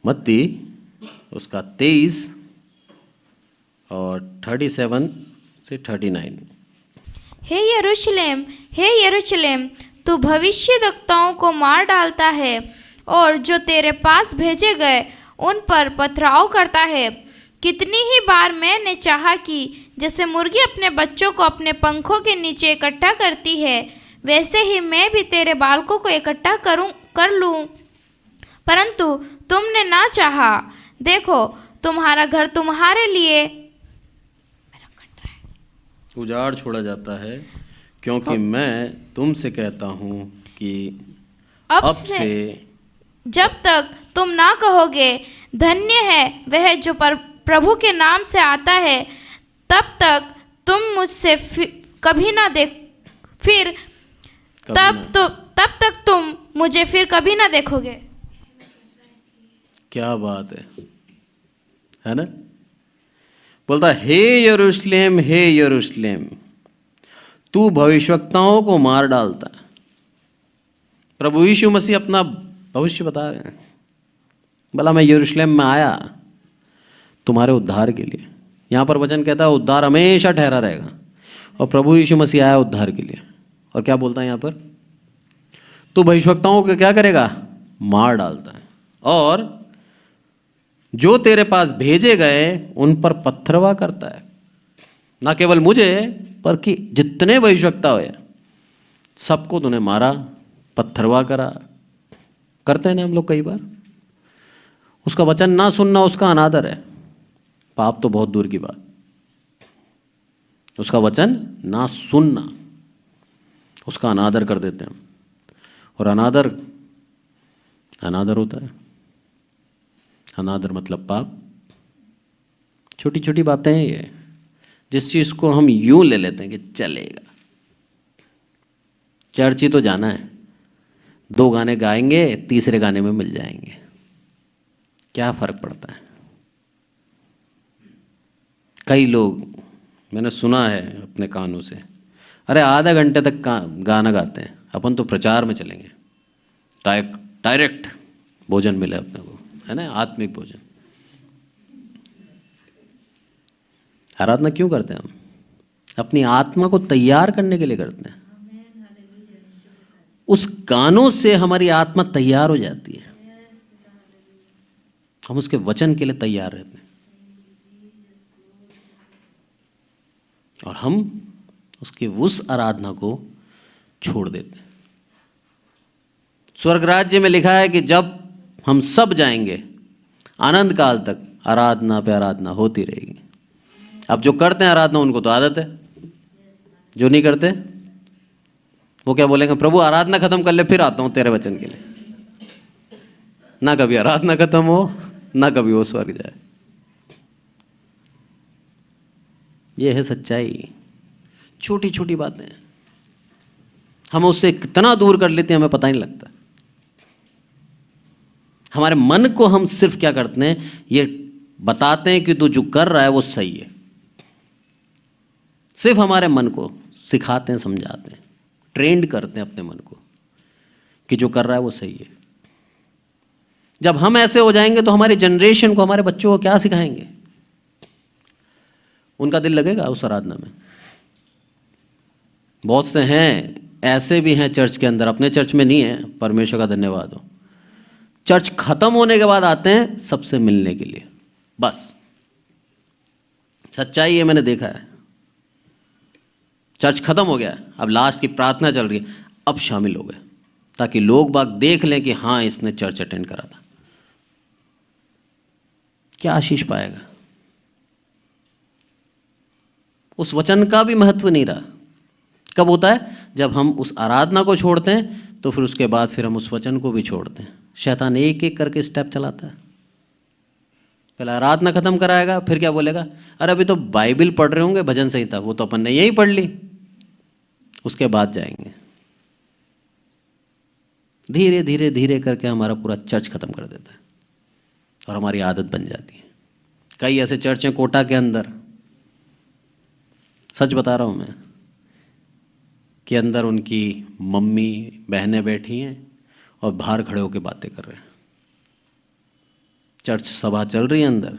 मत्ती उसका 23 और 37 से 39। हे यरूशलेम, हे यरूशलेम, तू भविष्यद्वक्ताओं को मार डालता है और जो तेरे पास भेजे गए उन पर पथराव करता है। कितनी ही बार मैंने चाहा कि जैसे मुर्गी अपने बच्चों को अपने पंखों के नीचे इकट्ठा करती है, वैसे ही मैं भी तेरे बालकों को इकट्ठा कर लूं, परंतु तुमने ना चाहा। देखो तुम्हारा घर तुम्हारे लिए उजाड़ छोड़ा जाता है, क्योंकि मैं तुमसे कहता हूँ कि अब से जब तक तुम ना कहोगे धन्य है वह जो प्रभु के नाम से आता है, तब तक तुम मुझसे कभी ना तब तक तुम मुझे फिर कभी ना देखोगे। क्या बात है ना? बोलता हे यरूशलेम, हे यरूशलेम, तू भविष्यवक्ताओं को मार डालता है। प्रभु यीशु मसीह अपना भविष्य बता रहे हैं। बोला मैं यरूशलेम में आया तुम्हारे उद्धार के लिए। यहाँ पर वचन कहता है उद्धार हमेशा ठहरा रहेगा, और प्रभु यीशु मसीह आया उद्धार के लिए। और क्या बोलता है यहाँ पर? तू भविष्यवक्ताओं को क्या करेगा? मार डालता है, और जो तेरे पास भेजे गए उन पर पत्थरवा करता है। ना केवल मुझे, पर कि जितने भविष्यवक्ता हुए सबको तूने मारा, पत्थरवा करा। करते हैं ना हम लोग कई बार। उसका वचन ना सुनना उसका अनादर है, पाप तो बहुत दूर की बात। उसका वचन ना सुनना, उसका अनादर कर देते हैं हम। और अनादर होता है। अनादर मतलब पाप। छोटी छोटी बातें हैं ये, जिस चीज़ को हम यूं ले लेते हैं कि चलेगा, चर्च ही तो जाना है, 2 गाने गाएंगे, तीसरे गाने में मिल जाएंगे, क्या फर्क पड़ता है। कई लोग मैंने सुना है अपने कानों से, अरे आधा घंटे तक गाना गाते हैं, अपन तो प्रचार में चलेंगे, डायरेक्ट भोजन मिले अपने को, है ना, आत्मिक भोजन। आराधना क्यों करते हैं हम? अपनी आत्मा को तैयार करने के लिए करते हैं। उस गानों से हमारी आत्मा तैयार हो जाती है, हम उसके वचन के लिए तैयार रहते हैं, और हम उसकी उस आराधना को छोड़ देते हैं। स्वर्ग राज्य में लिखा है कि जब हम सब जाएंगे, अनंत काल तक आराधना पे आराधना होती रहेगी। अब जो करते हैं आराधना उनको तो आदत है, जो नहीं करते वो क्या बोलेंगे, प्रभु आराधना खत्म कर ले फिर आता हूँ तेरे वचन के लिए। ना कभी आराधना खत्म हो, ना कभी वो स्वर्ग जाए। ये है सच्चाई। छोटी छोटी बातें हम उससे कितना दूर कर लेते हैं हमें पता नहीं लगता। हमारे मन को हम सिर्फ क्या करते हैं, ये बताते हैं कि तू जो कर रहा है वो सही है। सिर्फ हमारे मन को सिखाते हैं, समझाते हैं, ट्रेंड करते हैं अपने मन को कि जो कर रहा है वो सही है। जब हम ऐसे हो जाएंगे तो हमारी जनरेशन को, हमारे बच्चों को क्या सिखाएंगे? उनका दिल लगेगा उस आराधना में? बहुत से हैं ऐसे भी हैं चर्च के अंदर, अपने चर्च में नहीं है, परमेश्वर का धन्यवाद हो। चर्च खत्म होने के बाद आते हैं सबसे मिलने के लिए, बस। सच्चाई है, मैंने देखा है। चर्च खत्म हो गया है, अब लास्ट की प्रार्थना चल रही है, अब शामिल हो गए ताकि लोग बाग देख लें कि हाँ इसने चर्च अटेंड करा था। क्या आशीष पाएगा? उस वचन का भी महत्व नहीं रहा। कब होता है? जब हम उस आराधना को छोड़ते हैं तो फिर उसके बाद फिर हम उस वचन को भी छोड़ते हैं। शैतान एक एक करके स्टेप चलाता है। पहले आराधना खत्म कराएगा, फिर क्या बोलेगा, अरे अभी तो बाइबल पढ़ रहे होंगे, भजन संहिता, वो तो अपन ने यही पढ़ ली। उसके बाद जाएंगे। धीरे धीरे धीरे करके हमारा पूरा चर्च खत्म कर देता है और हमारी आदत बन जाती है। कई ऐसे चर्च हैं कोटा के अंदर, सच बता रहा हूँ मैं, कि अंदर उनकी मम्मी बहनें बैठी हैं और बाहर खड़े होकर बातें कर रहे हैं। चर्च सभा चल रही है अंदर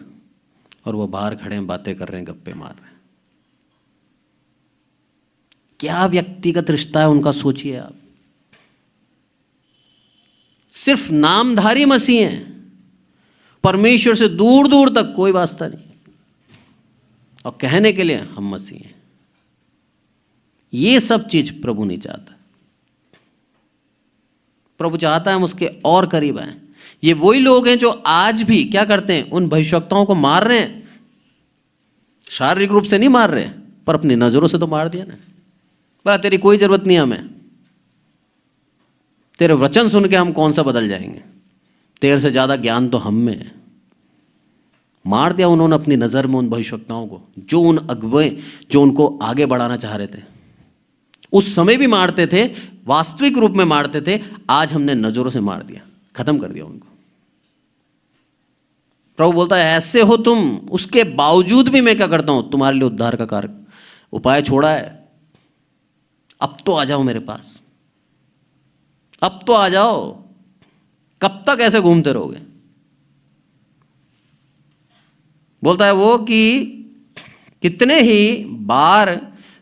और वो बाहर खड़े हैं, बातें कर रहे हैं, गप्पे मार रहे हैं। क्या व्यक्तिगत रिश्ता है उनका, सोचिए आप। सिर्फ नामधारी मसीह हैं, परमेश्वर से दूर दूर तक कोई वास्ता नहीं, और कहने के लिए हम मसीह हैं। ये सब चीज प्रभु नहीं चाहता। प्रभु चाहता है हम उसके और करीब आए। ये वही लोग हैं जो आज भी क्या करते हैं, उन भविष्यवक्ताओं को मार रहे हैं। शारीरिक रूप से नहीं मार रहे, पर अपनी नजरों से तो मार दिया ना। बोला तेरी कोई जरूरत नहीं हमें, तेरे वचन सुन के हम कौन सा बदल जाएंगे, तेरे से ज्यादा ज्ञान तो हम में है। मार दिया उन्होंने अपनी नजर में उन भविष्यवक्ताओं को, जो उन अगुवे जो उनको आगे बढ़ाना चाह रहे थे। उस समय भी मारते थे, वास्तविक रूप में मारते थे। आज हमने नजरों से मार दिया, खत्म कर दिया उनको। प्रभु बोलता है ऐसे हो तुम, उसके बावजूद भी मैं क्या करता हूं, तुम्हारे लिए उद्धार का कार्य उपाय छोड़ा है। अब तो आ जाओ मेरे पास, अब तो आ जाओ। कब तक ऐसे घूमते रहोगे? बोलता है वो कि कितने ही बार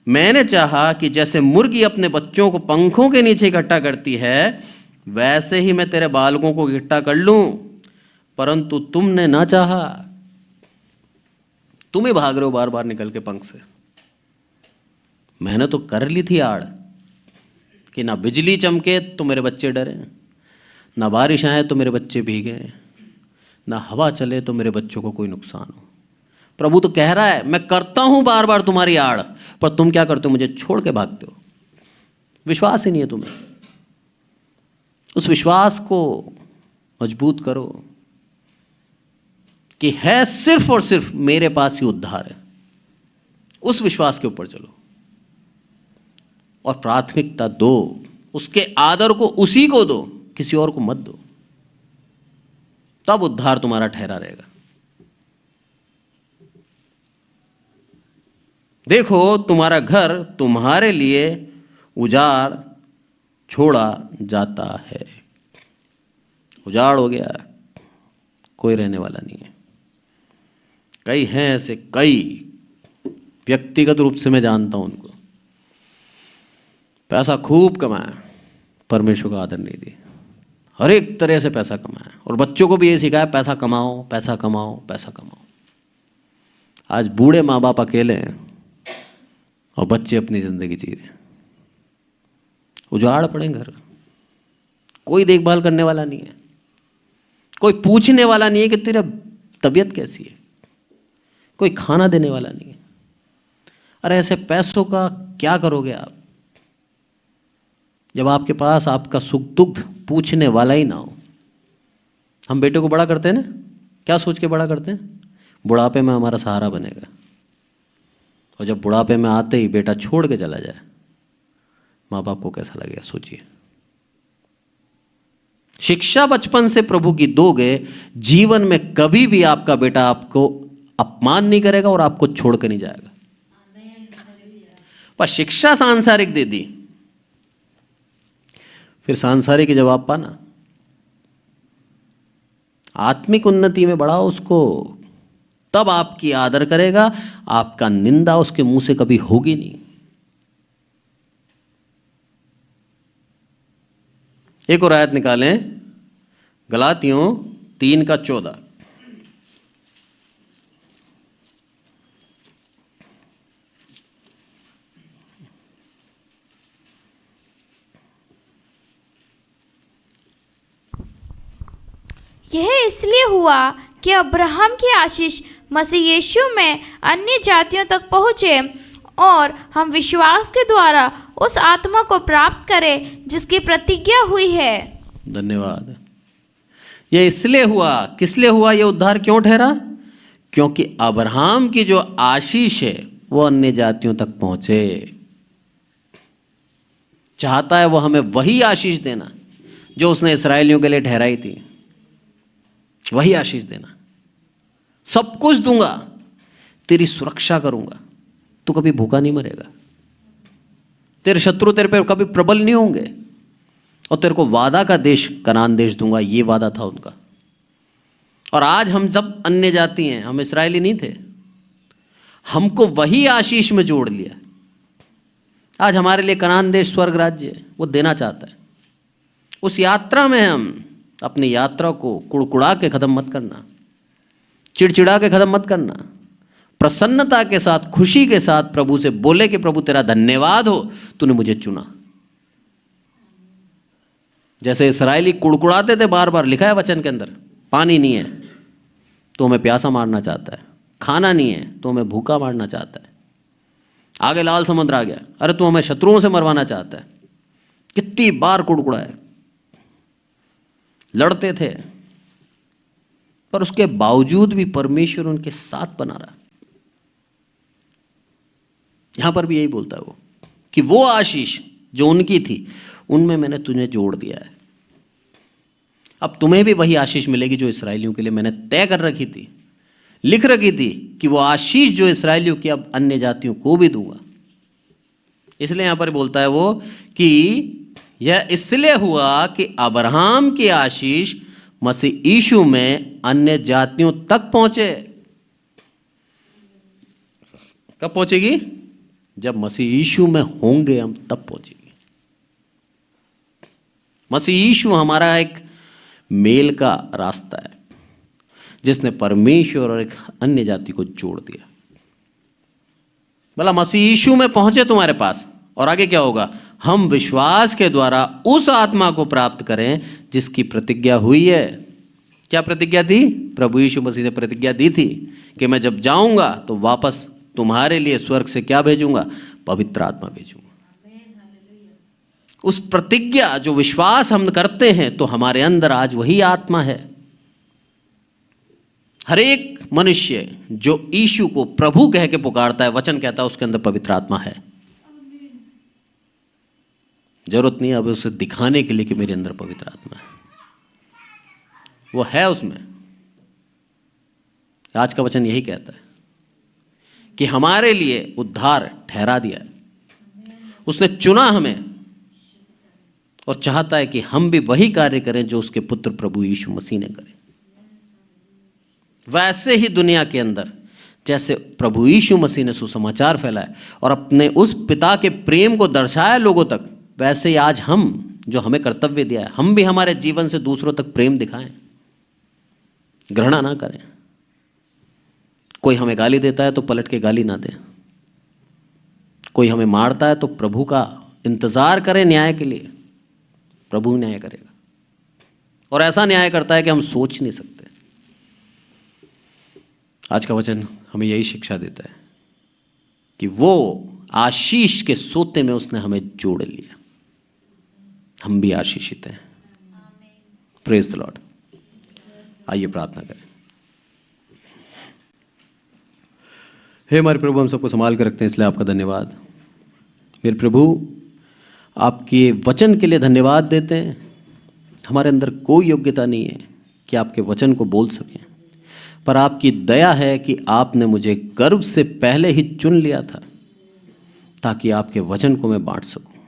मैंने चाहा कि जैसे मुर्गी अपने बच्चों को पंखों के नीचे इकट्ठा करती है, वैसे ही मैं तेरे बालकों को इकट्ठा कर लूं, परंतु तुमने ना चाहा। तुम ही भाग रहे हो बार बार निकल के पंख से। मैंने तो कर ली थी आड़ कि ना बिजली चमके तो मेरे बच्चे डरे, ना बारिश आए तो मेरे बच्चे भीगे, ना हवा चले तो मेरे बच्चों को कोई नुकसान हो। प्रभु तो कह रहा है मैं करता हूं बार बार तुम्हारी आड़, पर तुम क्या करते हो, मुझे छोड़ के भागते हो। विश्वास ही नहीं है तुम्हें। उस विश्वास को मजबूत करो कि है सिर्फ और सिर्फ मेरे पास ही उद्धार है। उस विश्वास के ऊपर चलो और प्राथमिकता दो, उसके आदर को उसी को दो, किसी और को मत दो। तब उद्धार तुम्हारा ठहरा रहेगा। देखो तुम्हारा घर तुम्हारे लिए उजाड़ छोड़ा जाता है। उजाड़ हो गया, कोई रहने वाला नहीं है। कई हैं ऐसे, कई व्यक्तिगत रूप से मैं जानता हूं उनको, पैसा खूब कमाया, परमेश्वर का आदर नहीं दिया, हर एक तरह से पैसा कमाया, और बच्चों को भी ये सिखाया पैसा कमाओ पैसा कमाओ पैसा कमाओ। आज बूढ़े माँ बाप अकेले हैं और बच्चे अपनी जिंदगी जी रहे हैं। उजाड़ पड़े घर, कोई देखभाल करने वाला नहीं है, कोई पूछने वाला नहीं है कि तेरा तबीयत कैसी है, कोई खाना देने वाला नहीं है। अरे ऐसे पैसों का क्या करोगे आप, जब आपके पास आपका सुख दुख पूछने वाला ही ना हो। हम बेटे को बड़ा करते हैं ना, क्या सोच के बड़ा करते हैं, बुढ़ापे में हमारा सहारा बनेगा। और जब बुढ़ापे में आते ही बेटा छोड़ के चला जाए, माँ बाप को कैसा लगेगा सोचिए। शिक्षा बचपन से प्रभु की दोगे, जीवन में कभी भी आपका बेटा आपको अपमान नहीं करेगा और आपको छोड़ के नहीं जाएगा। पर शिक्षा सांसारिक दे दी, फिर सांसारिक जवाब पाना। आत्मिक उन्नति में बढ़ाओ उसको, तब आपकी आदर करेगा, आपका निंदा उसके मुंह से कभी होगी नहीं। एक और आयत निकालें, गलातियों 3:14। यह इसलिए हुआ कि अब्राहम की आशीष मसीह यीशु में अन्य जातियों तक पहुँचे और हम विश्वास के द्वारा उस आत्मा को प्राप्त करें जिसकी प्रतिज्ञा हुई है। धन्यवाद। यह इसलिए हुआ, किस लिए हुआ यह उद्धार, क्यों ठहरा? क्योंकि अब्राहम की जो आशीष है वो अन्य जातियों तक पहुंचे। चाहता है वो हमें वही आशीष देना जो उसने इस्राएलियों के लिए ठहराई थी, वही आशीष देना। सब कुछ दूंगा, तेरी सुरक्षा करूंगा, तू कभी भूखा नहीं मरेगा, तेरे शत्रु तेरे पे कभी प्रबल नहीं होंगे, और तेरे को वादा का देश कनान देश दूंगा। ये वादा था उनका। और आज हम जब अन्य जाति हैं, हम इस्राएली नहीं थे, हमको वही आशीष में जोड़ लिया। आज हमारे लिए कनान देश स्वर्ग राज्य है, वो देना चाहता है। उस यात्रा में हम अपनी यात्रा को कुड़कुड़ा के ख़त्म मत करना, चिड़चिड़ा के ख़त्म मत करना। प्रसन्नता के साथ, खुशी के साथ प्रभु से बोले कि प्रभु तेरा धन्यवाद हो, तूने मुझे चुना। जैसे इस्राएली कुड़कुड़ाते थे बार बार, लिखा है वचन के अंदर, पानी नहीं है तो हमें प्यासा मारना चाहता है, खाना नहीं है तो हमें भूखा मारना चाहता है, आगे लाल समुद्र आ गया, अरे तू हमें शत्रुओं से मरवाना चाहता है। कितनी बार कुड़कुड़ाए, लड़ते थे, पर उसके बावजूद भी परमेश्वर उनके साथ बना रहा। यहां पर भी यही बोलता है वो कि वो आशीष जो उनकी थी, उनमें मैंने तुझे जोड़ दिया है। अब तुम्हें भी वही आशीष मिलेगी जो इस्राएलियों के लिए मैंने तय कर रखी थी, लिख रखी थी कि वो आशीष जो इस्राएलियों की अब अन्य जातियों को भी दूंगा। इसलिए यहां पर बोलता है वो कि यह इसलिए हुआ कि अब्राहम की आशीष मसीह यीशु में अन्य जातियों तक पहुंचे। कब पहुंचेगी? जब मसीह यीशु में होंगे हम, तब पहुंचेगी। मसीह यीशु हमारा एक मेल का रास्ता है, जिसने परमेश्वर और एक अन्य जाति को जोड़ दिया। भला मसीह यीशु में पहुंचे तुम्हारे पास, और आगे क्या होगा? हम विश्वास के द्वारा उस आत्मा को प्राप्त करें जिसकी प्रतिज्ञा हुई है। क्या प्रतिज्ञा थी? प्रभु यीशु मसीह ने प्रतिज्ञा दी थी कि मैं जब जाऊंगा तो वापस तुम्हारे लिए स्वर्ग से क्या भेजूंगा? पवित्र आत्मा भेजूंगा। उस प्रतिज्ञा जो विश्वास हम करते हैं, तो हमारे अंदर आज वही आत्मा है। हर एक मनुष्य जो यीशु को प्रभु कह के पुकारता है, वचन कहता है उसके अंदर पवित्र आत्मा है। जरूरत नहीं है अब उसे दिखाने के लिए कि मेरे अंदर पवित्र आत्मा है, वो है उसमें। आज का वचन यही कहता है कि हमारे लिए उद्धार ठहरा दिया है, उसने चुना हमें और चाहता है कि हम भी वही कार्य करें जो उसके पुत्र प्रभु यीशु मसीह ने करे। वैसे ही दुनिया के अंदर जैसे प्रभु यीशु मसीह ने सुसमाचार फैलाया और अपने उस पिता के प्रेम को दर्शाया लोगों तक, वैसे ही आज हम जो हमें कर्तव्य दिया है, हम भी हमारे जीवन से दूसरों तक प्रेम दिखाएं, घृणा ना करें। कोई हमें गाली देता है तो पलट के गाली ना दें, कोई हमें मारता है तो प्रभु का इंतजार करें न्याय के लिए। प्रभु न्याय करेगा, और ऐसा न्याय करता है कि हम सोच नहीं सकते। आज का वचन हमें यही शिक्षा देता है कि वो आशीष के सोते में उसने हमें जोड़ लिया। हम भी आशीषित हैं। Praise the Lord. आइए प्रार्थना करें। हे हमारे प्रभु, हम सबको संभाल कर रखते हैं, इसलिए आपका धन्यवाद। मेरे प्रभु, आपके वचन के लिए धन्यवाद देते हैं। हमारे अंदर कोई योग्यता नहीं है कि आपके वचन को बोल सकें, पर आपकी दया है कि आपने मुझे गर्भ से पहले ही चुन लिया था ताकि आपके वचन को मैं बांट सकूं।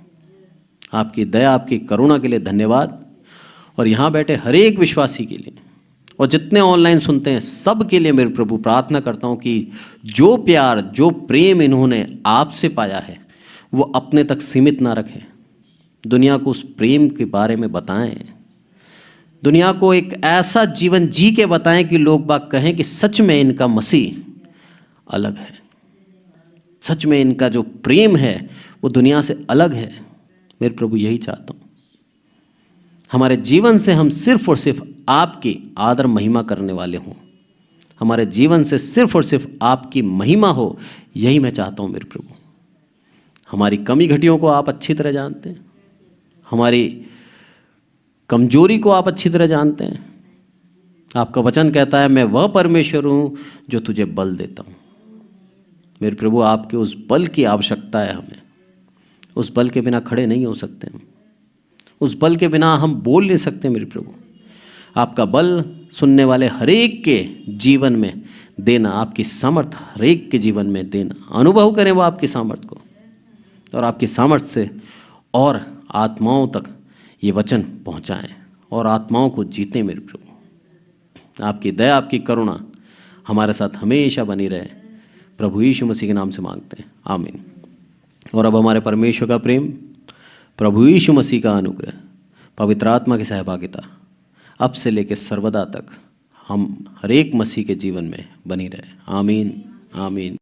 आपकी दया, आपकी करुणा के लिए धन्यवाद। और यहाँ बैठे हर एक विश्वासी के लिए और जितने ऑनलाइन सुनते हैं सब के लिए मेरे प्रभु प्रार्थना करता हूँ कि जो प्यार, जो प्रेम इन्होंने आपसे पाया है वो अपने तक सीमित ना रखें। दुनिया को उस प्रेम के बारे में बताएं। दुनिया को एक ऐसा जीवन जी के बताएं कि लोग बाग कहें कि सच में इनका मसीह अलग है, सच में इनका जो प्रेम है वो दुनिया से अलग है। मेरे प्रभु यही चाहता हूँ, हमारे जीवन से हम सिर्फ और सिर्फ आपकी आदर महिमा करने वाले हों। हमारे जीवन से सिर्फ और सिर्फ आपकी महिमा हो, यही मैं चाहता हूँ मेरे प्रभु। हमारी कमी घटियों को आप अच्छी तरह जानते हैं, हमारी कमजोरी को आप अच्छी तरह जानते हैं। आपका वचन कहता है, मैं वह परमेश्वर हूँ जो तुझे बल देता हूँ। मेरे प्रभु, आपके उस बल की आवश्यकता है हमें। उस बल के बिना खड़े नहीं हो सकते हम, उस बल के बिना हम बोल नहीं सकते मेरे प्रभु। आपका बल सुनने वाले हर एक के जीवन में देना, आपकी सामर्थ हर एक के जीवन में देना, अनुभव करें वो आपकी सामर्थ को, और आपकी सामर्थ से और आत्माओं तक ये वचन पहुंचाएं और आत्माओं को जीतें मेरे प्रभु। आपकी दया, आपकी करुणा हमारे साथ हमेशा बनी रहे। प्रभु यीशु मसीह के नाम से मांगते हैं, आमीन। और अब हमारे परमेश्वर का प्रेम, प्रभु यीशु मसीह का अनुग्रह, पवित्र आत्मा की सहभागिता अब से लेकर सर्वदा तक हम हर एक मसीह के जीवन में बनी रहे। आमीन, आमीन।